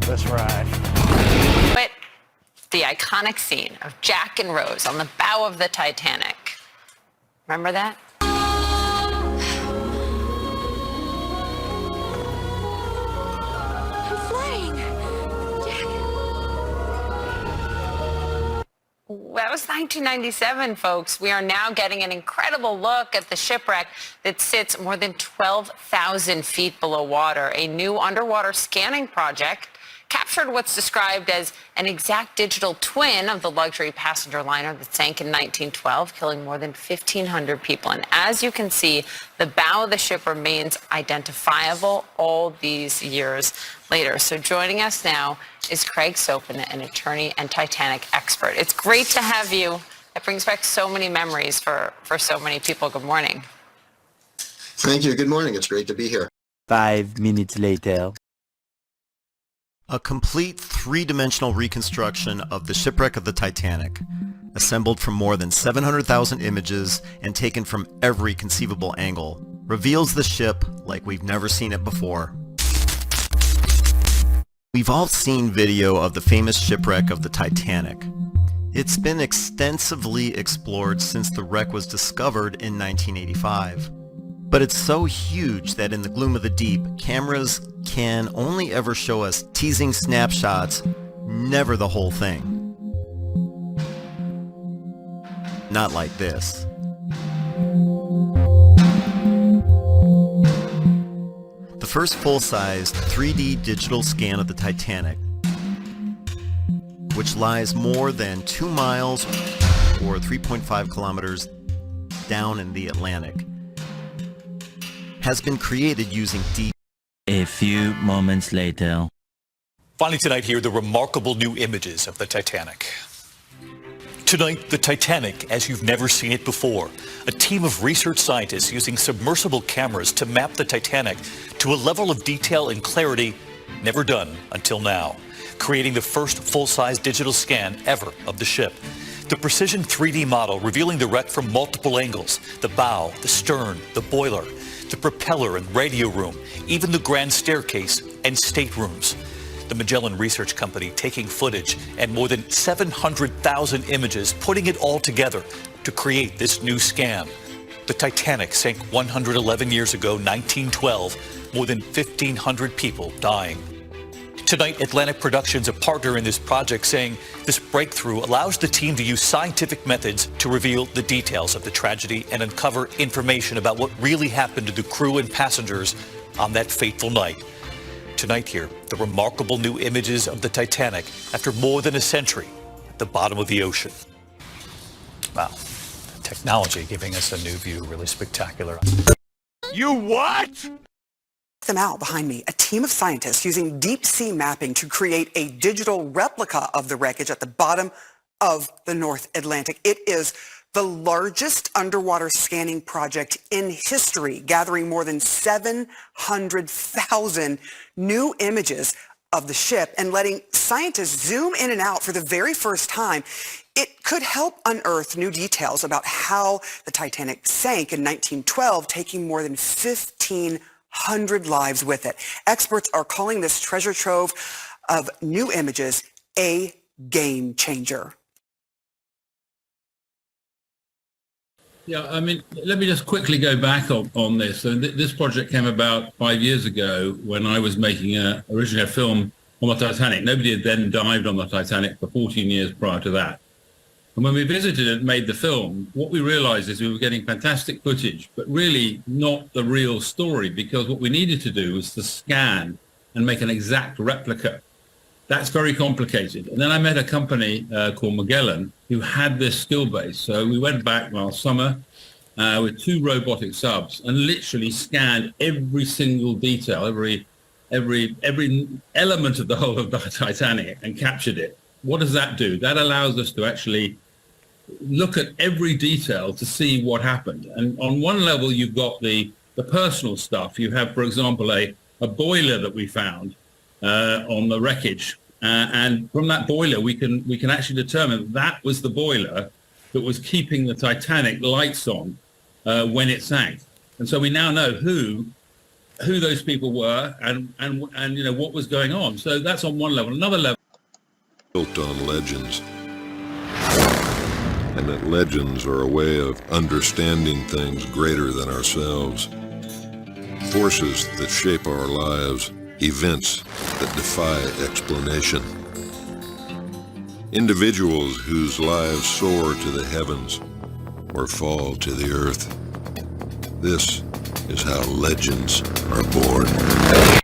this ride. But the iconic scene of Jack and Rose on the bow of the Titanic. Remember that? I'm flying. Jack. That was 1997, folks. We are now getting an incredible look at the shipwreck that sits more than 12,000 feet below water. A new underwater scanning project captured what's described as an exact digital twin of the luxury passenger liner that sank in 1912, killing more than 1,500 people. And as you can see, the bow of the ship remains identifiable all these years later. So joining us now is Craig Sopin, an attorney and Titanic expert. It's great to have you. It brings back so many memories for so many people. Good morning. Thank you. Good morning. It's great to be here. 5 minutes later. A complete three-dimensional reconstruction of the shipwreck of the Titanic, assembled from more than 700,000 images and taken from every conceivable angle, reveals the ship like we've never seen it before. We've all seen video of the famous shipwreck of the Titanic. It's been extensively explored since the wreck was discovered in 1985. But it's so huge that in the gloom of the deep, cameras can only ever show us teasing snapshots, never the whole thing. Not like this. The first full-sized 3D digital scan of the Titanic, which lies more than 2 miles or 3.5 kilometers down in the Atlantic, has been created using deep. A few moments later. Finally tonight, here are the remarkable new images of the Titanic. Tonight, the Titanic as you've never seen it before. A team of research scientists using submersible cameras to map the Titanic to a level of detail and clarity never done until now, creating the first full-size digital scan ever of the ship. The precision 3D model revealing the wreck from multiple angles, the bow, the stern, the boiler, the propeller and radio room, even the grand staircase and staterooms. The Magellan research company taking footage and more than 700,000 images, putting it all together to create this new scan. The Titanic sank 111 years ago, 1912, more than 1,500 people dying. Tonight, Atlantic Productions, a partner in this project, saying this breakthrough allows the team to use scientific methods to reveal the details of the tragedy and uncover information about what really happened to the crew and passengers on that fateful night. Tonight here, the remarkable new images of the Titanic after more than a century at the bottom of the ocean. Wow, technology giving us a new view, really spectacular. You what? Them out behind me, a team of scientists using deep sea mapping to create a digital replica of the wreckage at the bottom of the North Atlantic. It is the largest underwater scanning project in history, gathering more than 700,000 new images of the ship and letting scientists zoom in and out for the very first time. It could help unearth new details about how the Titanic sank in 1912, taking more than 1,500 lives with it. Experts are calling this treasure trove of new images a game changer. Yeah, I mean, let me just quickly go back on this. So this project came about 5 years ago when I was making originally a film on the Titanic. Nobody had then dived on the Titanic for 14 years prior to that. And when we visited and made the film, what we realized is we were getting fantastic footage, but really not the real story, because what we needed to do was to scan and make an exact replica. That's very complicated. And then I met a company called Magellan who had this skill base. So we went back last summer with 2 robotic subs and literally scanned every single detail, every element of the whole of the Titanic and captured it. What does that do? That allows us to actually look at every detail to see what happened. And on one level, you've got the personal stuff. You have, for example, a boiler that we found on the wreckage, and from that boiler we can actually determine that was the boiler that was keeping the Titanic lights on when it sank. And so we now know who who those people were and what was going on. So that's on one level. Another level, built on legends, and that legends are a way of understanding things greater than ourselves, forces that shape our lives, events that defy explanation, individuals whose lives soar to the heavens or fall to the earth. This is how legends are born.